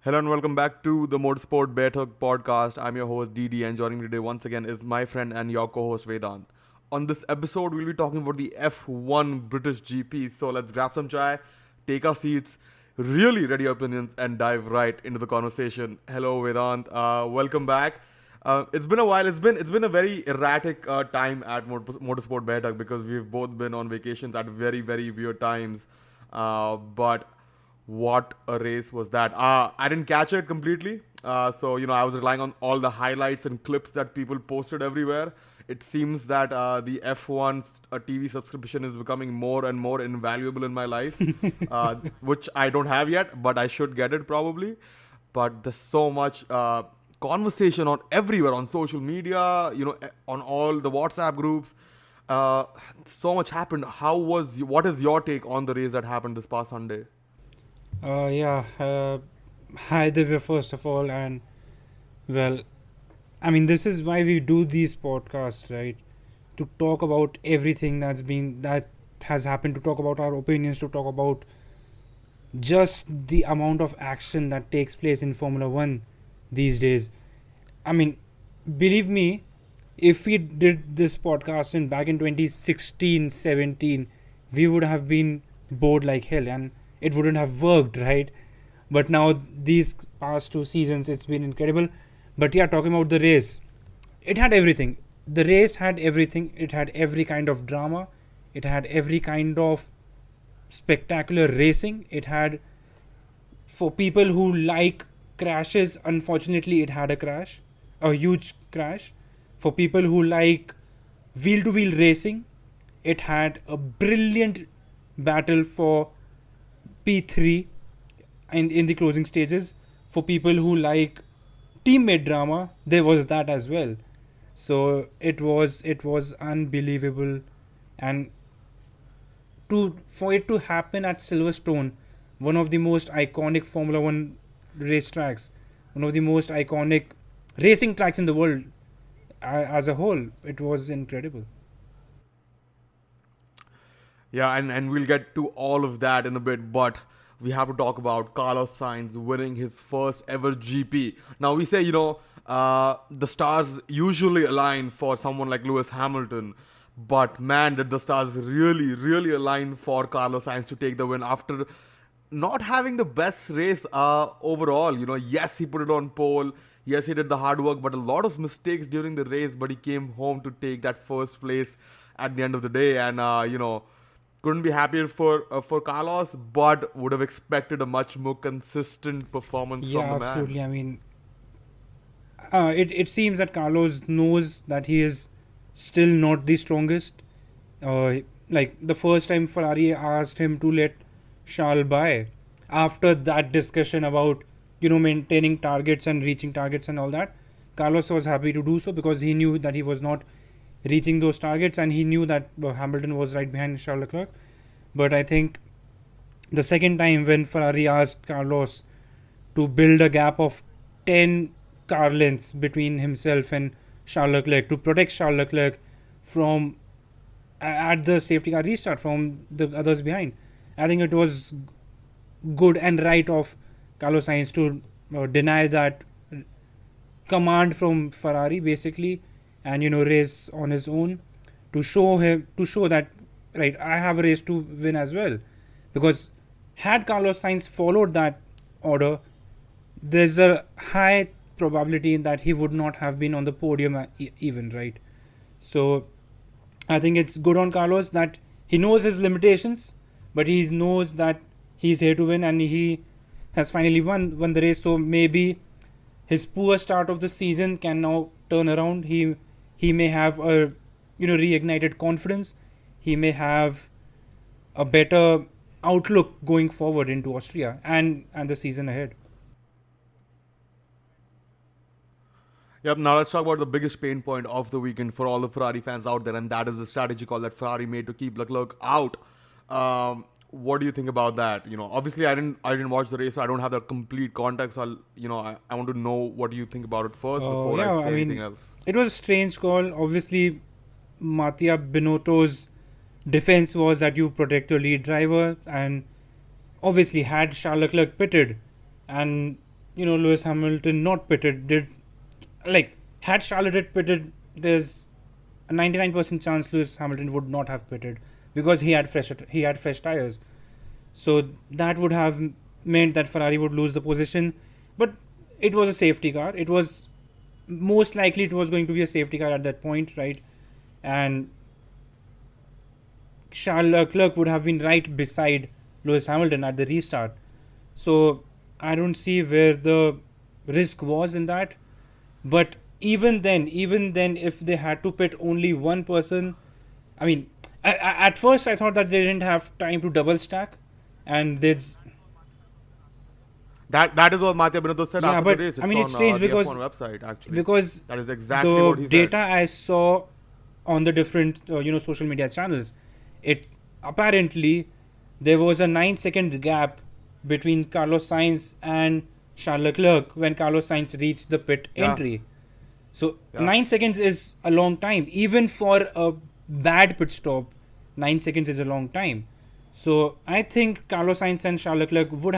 Hello and welcome back to the MSBaithak podcast. I'm your host DD, and joining me today once again is my friend and your co-host Vedant. On this episode, we'll be talking about the F1 British GP. So let's grab some chai, take our seats, really ready our opinions, and dive right into the conversation. Hello Vedant, welcome back. It's been a while. It's been a very erratic time at Motorsport Baithak because we've both been on vacations at very weird times. But what a race was that. I didn't catch it completely. So I was relying on all the highlights and clips that people posted everywhere. It seems that the F1 TV subscription is becoming more and more invaluable in my life, which I don't have yet, but I should get it probably. But there's so much conversation on everywhere on social media, on all the WhatsApp groups. So much happened. What is your take on the race that happened this past Sunday? Yeah. Hi, Divya, first of all. And, well, this is why we do these podcasts, right? To talk about everything that has happened, to talk about our opinions, to talk about just the amount of action that takes place in Formula One these days. I mean, believe me, if we did this podcast back in 2016, 17, we would have been bored like hell and it wouldn't have worked, right? But now, these past 2 seasons, it's been incredible. But yeah, talking about the race, it had everything. The race had everything. It had every kind of drama. It had every kind of spectacular racing. It had, for people who like crashes, unfortunately, it had a crash, a huge crash. For people who like wheel to wheel racing, it had a brilliant battle for P3 in the closing stages. For people who like teammate drama, there was that as well. So it was unbelievable, and for it to happen at Silverstone, one of the most iconic Formula One racetracks, one of the most iconic racing tracks in the world as a whole, it was incredible. Yeah, and we'll get to all of that in a bit, but we have to talk about Carlos Sainz winning his first ever GP. Now, we say, the stars usually align for someone like Lewis Hamilton, but man, did the stars really align for Carlos Sainz to take the win after not having the best race overall. Yes, he put it on pole. Yes, he did the hard work, but a lot of mistakes during the race. But he came home to take that first place at the end of the day, and couldn't be happier for Carlos, but would have expected a much more consistent performance from Yeah, the man. absolutely. It seems that Carlos knows that he is still not the strongest. Like the first time Ferrari asked him to let Charles by, after that discussion about maintaining targets and reaching targets and all that, Carlos was happy to do so because he knew that he was not reaching those targets, and he knew that Hamilton was right behind Charles Leclerc. But I think the second time when Ferrari asked Carlos to build a gap of 10 car lengths between himself and Charles Leclerc to protect Charles Leclerc from at the safety car restart from the others behind. I think it was good and right of Carlos Sainz to deny that command from Ferrari basically, and race on his own to show that, right, I have a race to win as well. Because had Carlos Sainz followed that order, there's a high probability that he would not have been on the podium even, right? So I think it's good on Carlos that he knows his limitations, but he knows that he's here to win, and he has finally won the race. So maybe his poor start of the season can now turn around. He may have a reignited confidence. He may have a better outlook going forward into Austria and the season ahead. Yep, now let's talk about the biggest pain point of the weekend for all the Ferrari fans out there, and that is the strategy call that Ferrari made to keep Leclerc out. What do you think about that? Obviously I didn't watch the race, so I don't have the complete context. I want to know what do you think about it first before I Yeah, say anything else. it was a strange call. Obviously, Mattia Binotto's defense was that you protect your lead driver, and obviously had Charles Leclerc pitted and Lewis Hamilton not pitted, had Charlotte had pitted, there's a 99% chance Lewis Hamilton would not have pitted because he had fresh tires. So that would have meant that Ferrari would lose the position. But it was a safety car. It was most likely it was going to be a safety car at that point, right? And Charles Leclerc would have been right beside Lewis Hamilton at the restart. So I don't see where the risk was in that. But even then, if they had to pit only one person, I mean, at first I thought that they didn't have time to double stack, and they'd That is what Mattia Binotto said yeah, after but the race. I mean, It's it's on strange the because F1 website actually. because That is exactly the what he data said. I saw on the different social media channels, it apparently there was a 9-second gap between Carlos Sainz and Charles Leclerc when Carlos Sainz reached the pit Yeah. entry. So Yeah. 9 seconds is a long time, even for a bad pit stop. 9 seconds is a long time. So I think Carlos Sainz and Charles Leclerc would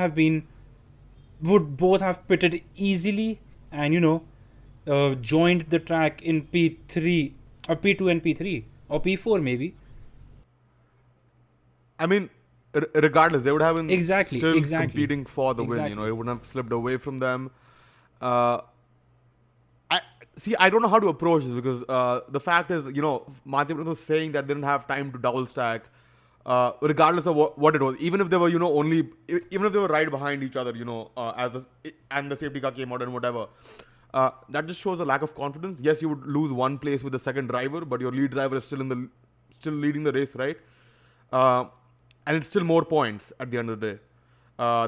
both have pitted easily and joined the track in P3 or P2 and P3 or P4 maybe. I mean, regardless, they would have been Exactly, still exactly. competing for the win. Exactly. It wouldn't have slipped away from them. Uh, I see. I don't know how to approach this because the fact is, Matthew was saying that they didn't have time to double stack. Regardless of what it was, even if they were, even if they were right behind each other, and the safety car came out and whatever, that just shows a lack of confidence. Yes, you would lose one place with the second driver, but your lead driver is still leading the race, right? Uh, and it's still more points at the end of the day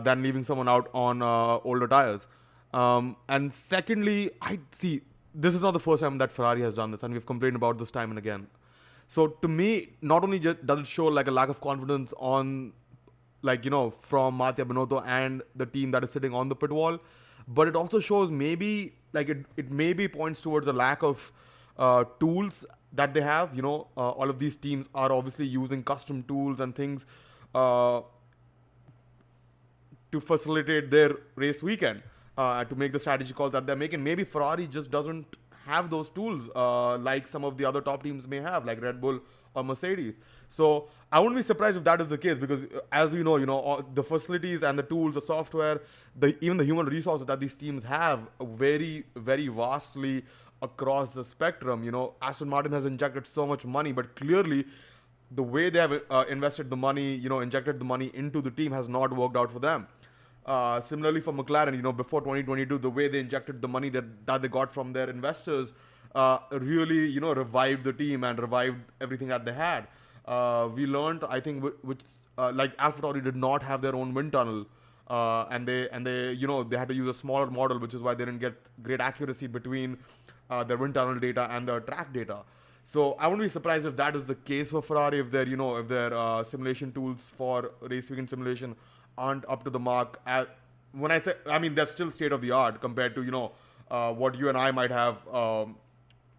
than leaving someone out on older tires. And secondly, I see this is not the first time that Ferrari has done this, and we've complained about this time and again. So to me, not only does it show like a lack of confidence on, from Mattia Binotto and the team that is sitting on the pit wall, but it also shows maybe it maybe points towards a lack of tools that they have. All of these teams are obviously using custom tools and things uh, to facilitate their race weekend, to make the strategy calls that they're making. Maybe Ferrari just doesn't have those tools like some of the other top teams may have, like Red Bull or Mercedes. So I wouldn't be surprised if that is the case because, as we know, all the facilities and the tools, the software, even the human resources that these teams have vary very vastly across the spectrum. Aston Martin has injected so much money, but clearly the way they have invested the money, injected the money into the team has not worked out for them. Similarly for McLaren, before 2022, the way they injected the money that they got from their investors really, revived the team and revived everything that they had. We learned, I think, which like AlphaTauri did not have their own wind tunnel, and they they had to use a smaller model, which is why they didn't get great accuracy between their wind tunnel data and the track data. So I wouldn't be surprised if that is the case for Ferrari, if their simulation tools for race weekend simulation aren't up to the mark. When I say, I mean, they're still state of the art compared to what you and I might have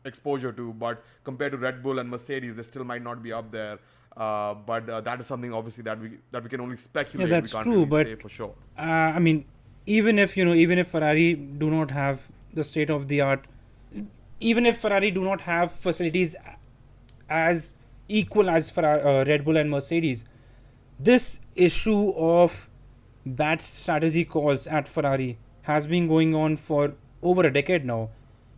exposure to, but compared to Red Bull and Mercedes, they still might not be up there. But that is something obviously that we can only speculate. Yeah, that's we can't true, really but say for sure. I mean, even if Ferrari do not have the state of the art, even if Ferrari do not have facilities as equal as Red Bull and Mercedes, this issue of bad strategy calls at Ferrari has been going on for over a decade now.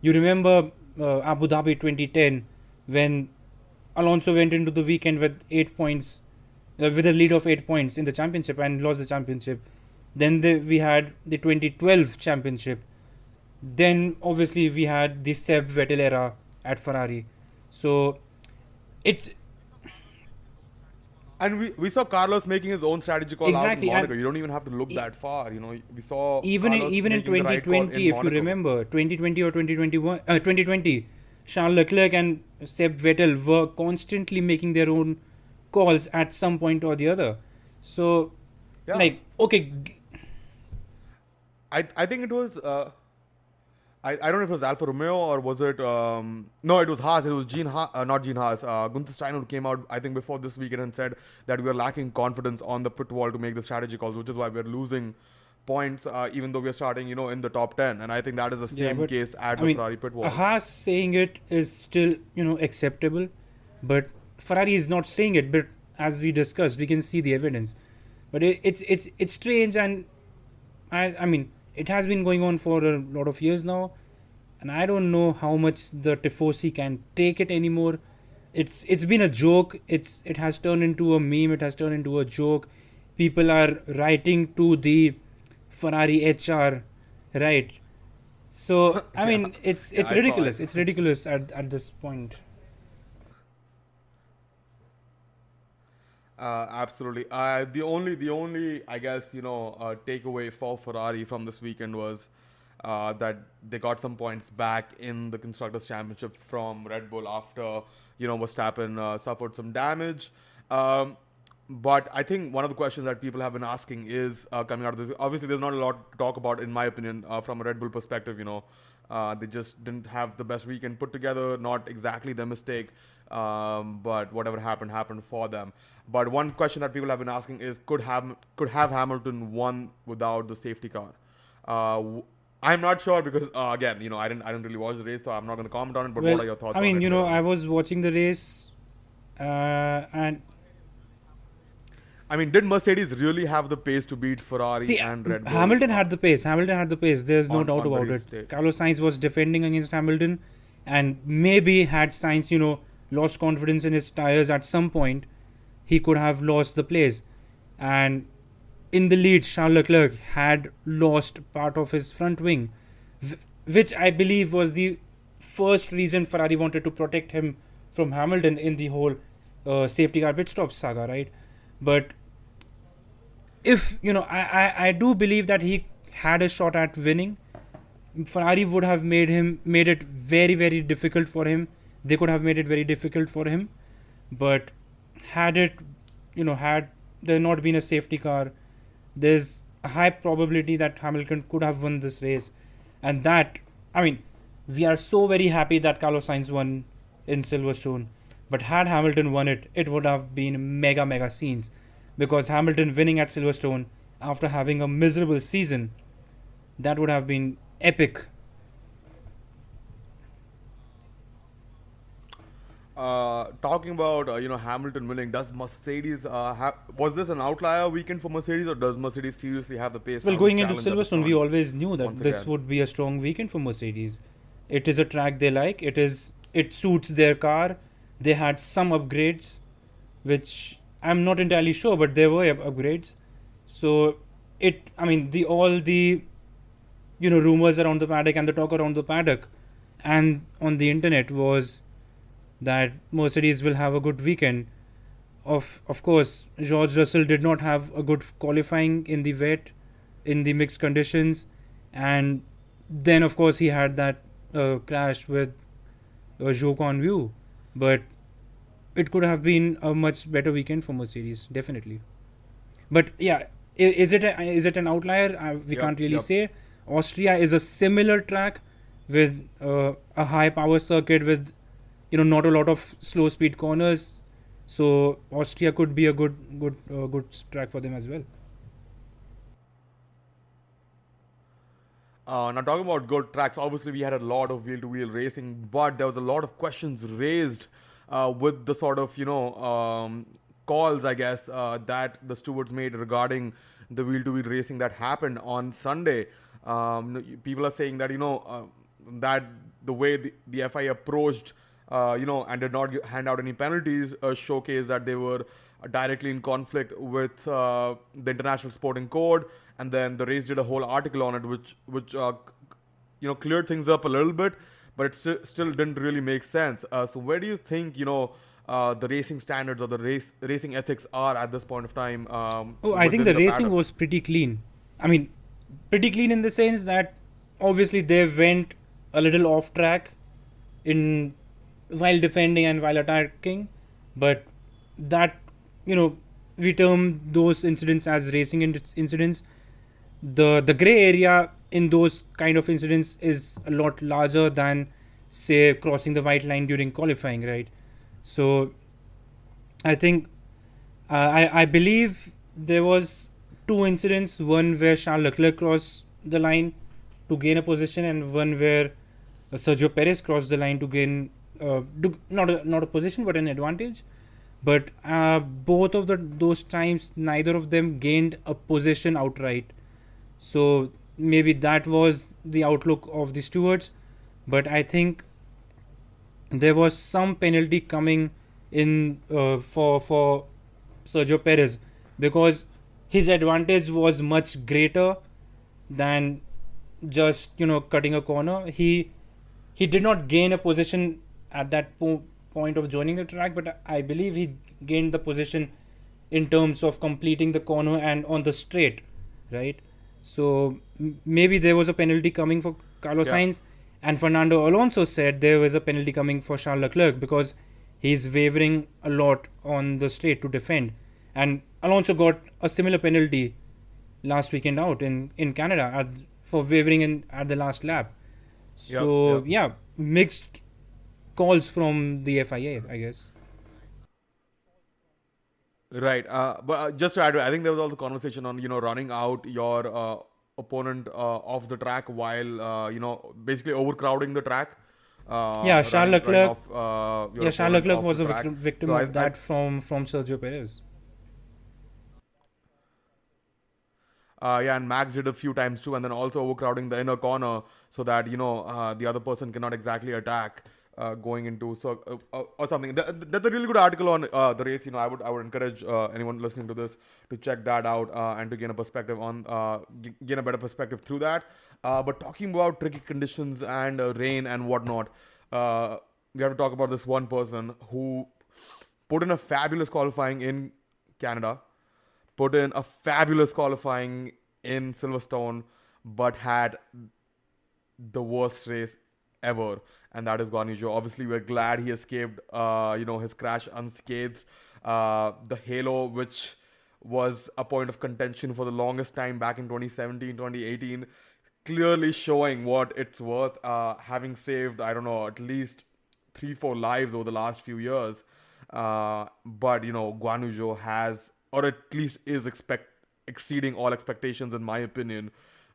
You remember Abu Dhabi 2010 when Alonso went into the weekend with 8 points, with a lead of 8 points in the championship and lost the championship. Then we had the 2012 championship. Then obviously we had the Seb Vettel era at Ferrari. So it's And we saw Carlos making his own strategy call exactly, out in and Monaco. You don't even have to look that far. We saw even Carlos in making the right call 2020, in if you Monaco. remember 2020 or 2020, Charles Leclerc and Seb Vettel were constantly making their own calls at some point or the other. So Yeah. okay, I think it was I don't know if it was Alfa Romeo or was it no, it was Haas. It was not Gene Haas. Gunther Steiner who came out I think before this weekend and said that we are lacking confidence on the pit wall to make the strategy calls, which is why we're losing points, even though we're starting, in the top 10. And I think that is the Yeah, same but case at I the mean, Ferrari pit a wall. Haas saying it is still, acceptable, but Ferrari is not saying it. But as we discussed, we can see the evidence. But it's strange, and I mean, it has been going on for a lot of years now, and I don't know how much the Tifosi can take it anymore. It's been a joke. It has turned into a meme. It has turned into a joke. People are writing to the Ferrari HR, right? So I Yeah, mean, it's yeah, it's I saw ridiculous. it. It's ridiculous at this point. Absolutely. The only, I guess, takeaway for Ferrari from this weekend was that they got some points back in the constructors' championship from Red Bull after Verstappen suffered some damage. Um, but I think one of the questions that people have been asking is coming out of this. Obviously, there's not a lot to talk about, in my opinion, from a Red Bull perspective. They just didn't have the best weekend put together. Not exactly their mistake, but whatever happened happened for them. But one question that people have been asking is, could have Hamilton won without the safety car? I'm not sure because again, I didn't really watch the race, so I'm not going to comment on it. But what Well, are your thoughts I on mean, it, Vedant? I was watching the race, and I mean, did Mercedes really have the pace to beat Ferrari see, and Red Bull Hamilton had the pace. Hamilton had the pace. There's no doubt on about Paris it. stage? Carlos Sainz was defending against Hamilton, and maybe had Sainz, lost confidence in his tires at some point, he could have lost the place. And in the lead, Charles Leclerc had lost part of his front wing, which I believe was the first reason Ferrari wanted to protect him from Hamilton in the whole safety car pit stop saga, right? But if I do believe that he had a shot at winning. Ferrari would have made it very, very difficult for him. They could have made it very difficult for him. But had it, had there not been a safety car, there's a high probability that Hamilton could have won this race. And that, I mean, we are so very happy that Carlos Sainz won in Silverstone. But had Hamilton won it, it would have been mega, mega scenes. Because Hamilton winning at Silverstone after having a miserable season, that would have been epic. Talking about Hamilton winning, does Mercedes was this an outlier weekend for Mercedes, or does Mercedes seriously have the pace Well, now to going into challenge at the Silverstone, we front always knew that once this again? would be a strong weekend for Mercedes. It is a track they like. It suits their car. They had some upgrades, which I'm not entirely sure, but there were upgrades. So I mean, the all the rumors around the paddock and the talk around the paddock and on the internet was that Mercedes will have a good weekend. Of course, George Russell did not have a good qualifying in the wet, in the mixed conditions, and then of course he had that crash with Zhou Guanyu. But it could have been a much better weekend for Mercedes, definitely. But yeah, is it an outlier? We Yep, can't really yep. say. Austria is a similar track with a high power circuit with not a lot of slow speed corners. So Austria could be a good track for them as well. Now talking about good tracks, obviously we had a lot of wheel-to-wheel racing, but there was a lot of questions raised with the sort of calls, I guess, that the stewards made regarding the wheel-to-wheel racing that happened on Sunday. People are saying that that the way the FIA approached, and did not hand out any penalties, showcase that they were directly in conflict with the International Sporting Code. And then the race did a whole article on it, which cleared things up a little bit, but it still didn't really make sense. So where do you think the racing standards or the racing ethics are at this point of time Oh, I think within the the racing paddock? was pretty clean. I mean, pretty clean in the sense that obviously they went a little off track in while defending and while attacking, but that we term those incidents as racing incidents. The gray area in those kind of incidents is a lot larger than say crossing the white line during qualifying, right? So I think I believe there was two incidents. One where Charles Leclerc crossed the line to gain a position, and one where Sergio Perez crossed the line to gain not a position but an advantage. But both of those times, neither of them gained a position outright. So maybe that was the outlook of the stewards. But I think there was some penalty coming in for Sergio Perez, because his advantage was much greater than just cutting a corner. He did not gain a position at that point of joining the track, but I believe he gained the position in terms of completing the corner and on the straight, right? So maybe there was a penalty coming for Carlos Sainz, and Fernando Alonso said there was a penalty coming for Charles Leclerc because he's wavering a lot on the straight to defend. And Alonso got a similar penalty last weekend out in Canada for wavering at the last lap. So mixed calls from the FIA, I guess. Right. But just to add, I think there was also conversation on running out your opponent off the track while basically overcrowding the track. Charles Leclerc. Charles Leclerc was a victim So of that from Sergio Perez. And Max did a few times too, and then also overcrowding the inner corner so that the other person cannot exactly attack going into or something. That's a really good article on the race. I would encourage anyone listening to this to check that out and to gain a perspective on gain a better perspective through that. But talking about tricky conditions and rain and whatnot, we have to talk about this one person who put in a fabulous qualifying in Canada, put in a fabulous qualifying in Silverstone, but had the worst race ever, and that is Guan Yu Zhou. Obviously, we're glad he escaped, his crash unscathed. The halo, which was a point of contention for the longest time back in 2017, 2018, clearly showing what it's worth, having saved, I don't know, at least 3-4 lives over the last few years. But Guan Yu Zhou has, or at least is exceeding all expectations in my opinion.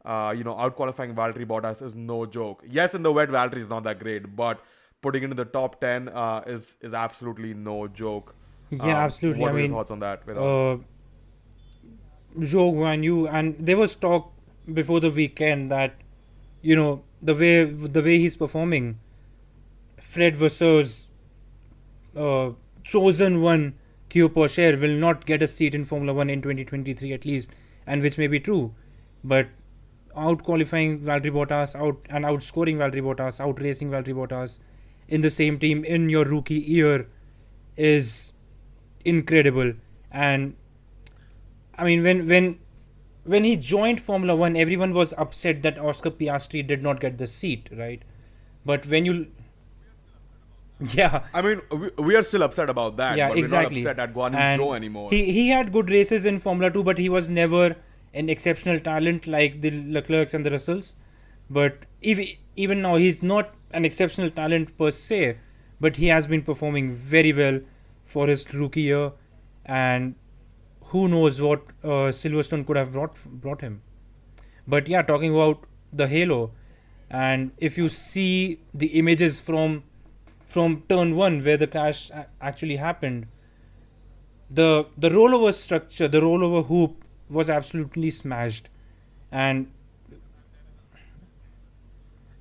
Out qualifying Valtteri Bottas is no joke. Yes, in the wet Valtteri is not that great, but putting it in the top 10 is absolutely no joke. Yeah, absolutely. What are your thoughts on that? Zhou Guan Yu, and there was talk before the weekend that the way he's performing, Fred Vasseurs, chosen one Q Porsche will not get a seat in Formula 1 in 2023 at least, and which may be true. But out qualifying Valtteri Bottas, outscoring Valtteri Bottas, out racing Valtteri Bottas in the same team in your rookie year is incredible. And I mean, when he joined Formula 1, everyone was upset that Oscar Piastri did not get the seat, right? But when you I mean, we are still upset about that. Yeah, but exactly. We're not upset at Guan Yu Zhou anymore. He had good races in Formula 2, but he was never an exceptional talent like the Leclercs and the Russells. But even now, he's not an exceptional talent per se, but he has been performing very well for his rookie year, and who knows what Silverstone could have brought him. But yeah, talking about the halo, and if you see the images from turn 1 where the crash actually happened, the rollover structure, the rollover hoop was absolutely smashed. And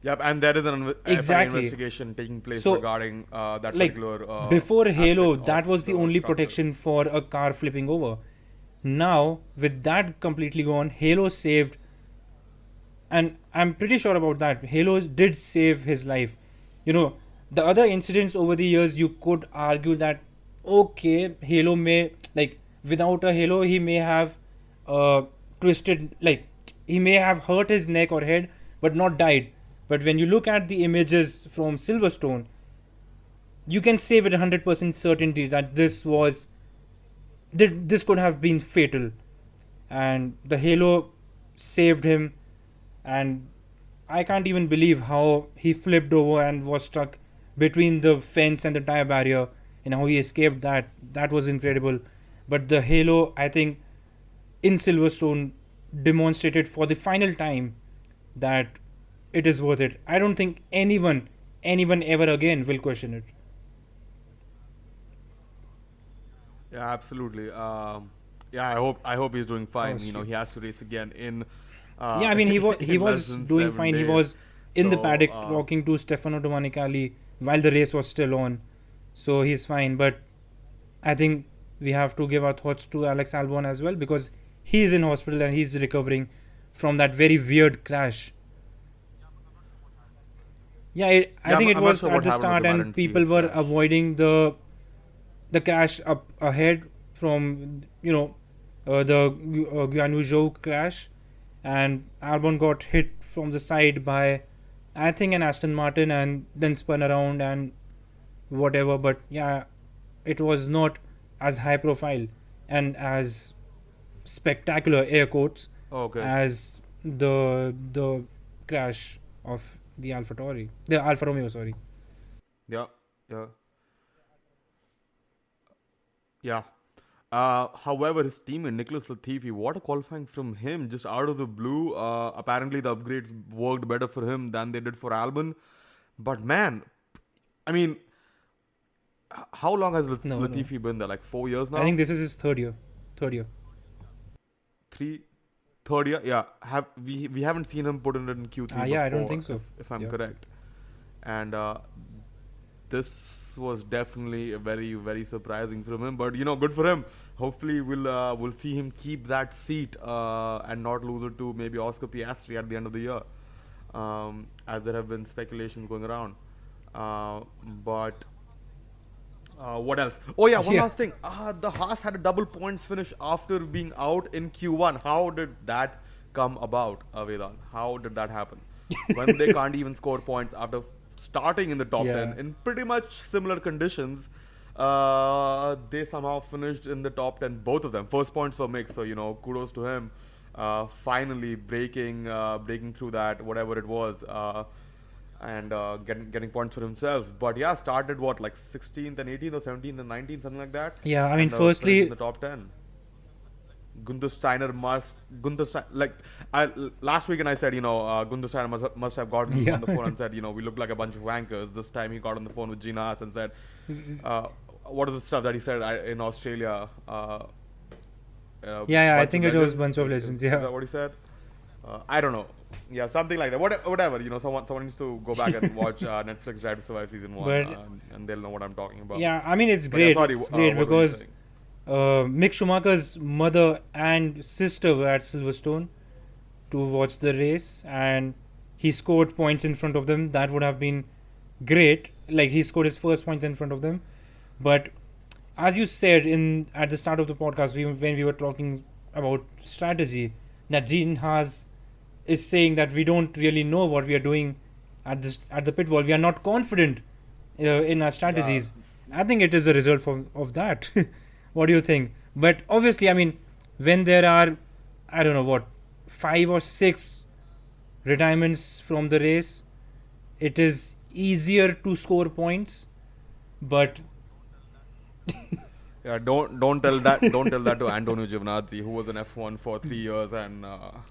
yep, and there is an Exactly. investigation taking place So, regarding that like particular before Halo, aspect that of was the only structure. protection for a car flipping over. Now with that completely gone, Halo saved, and I'm pretty sure about that, Halo did save his life. The other incidents over the years, you could argue that okay, Halo may, like, without a Halo he may have twisted, like he may have hurt his neck or head but not died. But when you look at the images from Silverstone, you can say with 100% certainty that this could have been fatal, and the Halo saved him. And I can't even believe how he flipped over and was stuck between the fence and the tire barrier, and how he escaped that. That was incredible. But the Halo, I think, in Silverstone demonstrated for the final time that it is worth it. I don't think anyone ever again will question it. Yeah, absolutely. Yeah, I hope he's doing fine. Oh, He has to race again in Yeah, I mean he in less was than doing 7 fine. He days. was in the So paddock talking to Stefano Domenicali while the race was still on, so he's fine. But I think we have to give our thoughts to Alex Albon as well because he's in hospital and he's recovering from that very weird crash. Yeah, I yeah, think it I'm not was sure at what the happened with start him. I and didn't see people his were crash. avoiding the crash up ahead from the Guanyu Zhou crash, and Albon got hit from the side by I think an Aston Martin and then spun around and whatever. But yeah, it was not as high profile and as spectacular air quotes Okay. as the crash of the Alfa Romeo. Sorry. Yeah. Yeah. Yeah. However, his teammate Nicholas Latifi, what a qualifying from him, just out of the blue. Apparently, the upgrades worked better for him than they did for Albon. But man, I mean, how long has No. Latifi been there? Like 4 years I think now? this is his third year. Third year. Three, third year? Yeah. Have we haven't seen him put in Q3 Yeah, I don't before, think so. if I'm Yeah. correct. And this was definitely a very very surprising from him. But good for him. Hopefully, we'll see him keep that seat and not lose it to maybe Oscar Piastri at the end of the year, as there have been speculations going around. But what else? Oh yeah, one Yeah. last thing. The Haas had a double points finish after being out in Q1. How did that come about, Vedant? How did that happen? When they can't even score points after starting in the top 10 Yeah. in pretty much similar conditions, they somehow finished in the top 10, both of them. First points for Mick, so kudos to him. Finally breaking through that, whatever it was. And getting points for himself. But yeah, started what, like 16th and 18th or 17th and 19th, something like that, Yeah, I mean, and finished in firstly, the top 10. Gunther Steiner, like last weekend I said, Gunther Steiner must have gotten yeah. on the phone and said, we look like a bunch of wankers. This time he got on the phone with Gina Haas and said, what is the stuff that he said in Australia? Yeah, I Bunch of think it was legends. bunch of Is legends. that Yeah, what he said? I don't know. Yeah, something like that. Whatever. Someone needs to go back and watch Netflix Drive to Survive season 1, but and they'll know what I'm talking about. yeah, I mean, it's But yeah, great. sorry. It's great What were you because saying? Mick Schumacher's mother and sister were at Silverstone to watch the race, and he scored points in front of them. That would have been great. Like he scored his first points in front of them, but as you said in at the start of the podcast, when we were talking about strategy, that Gene Haas is saying that we don't really know what we are doing at the pit wall. We are not confident in our Yeah, strategies. I think it is a result of that. What do you think? But obviously, I mean, when there are, I don't know what, 5 or 6 retirements from the race, it is easier to score points. But yeah. Don't tell that to Antonio Giovinazzi, who was an F1 for 3 years and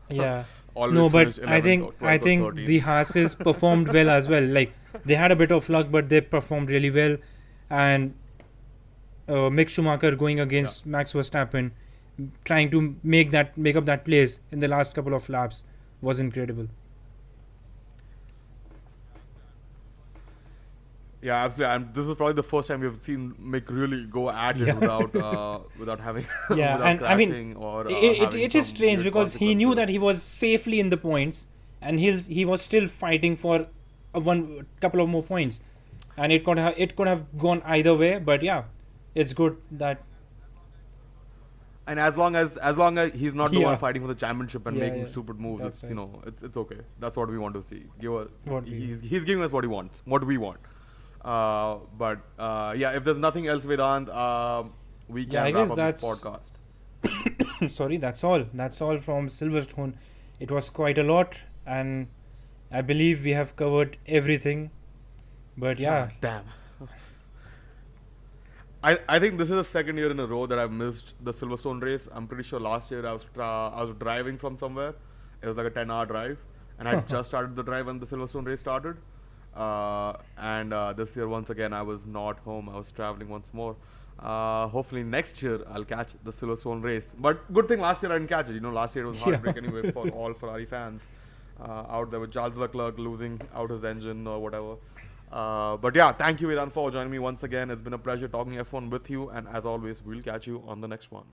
yeah, no, always but finished I 11th or think I 12th or think the 13th. Haases performed well as well. Like they had a bit of luck, but they performed really well. And Mick Schumacher going Yeah. against Max Verstappen, trying to make up that place in the last couple of laps was incredible. Yeah, absolutely. And this is probably the first time we've seen Mick really go at it Yeah, without having yeah, without and I mean, crashing or having it is some strange weird because he knew that consequences. he was safely in the points, and he was still fighting for a one couple of more points, and it could have gone either way. But yeah, it's good that And as long as he's not the one yeah, fighting for the championship and yeah, making yeah, stupid moves, that's it's right. it's okay. That's what we want to see. What we He's giving us what he wants, what we want. But yeah, if there's nothing else, Vedant, we yeah, I can wrap guess up this that's podcast. sorry, that's all. That's all from Silverstone. It was quite a lot, and I believe we have covered everything. But Yeah, yeah, damn. I think this is the second year in a row that I've missed the Silverstone race. I'm pretty sure last year I was driving from somewhere. It was like a 10-hour drive, and I just started the drive when the Silverstone race started. And this year once again I was not home. I was traveling once more. Hopefully next year I'll catch the Silverstone race. But good thing last year I didn't catch it. You know, last year it was heartbreak anyway for all Ferrari fans out there with Charles Leclerc losing out his engine or whatever. But yeah, thank you, Vedant, for joining me once again. It's been a pleasure talking F1 with you, and as always, we'll catch you on the next one.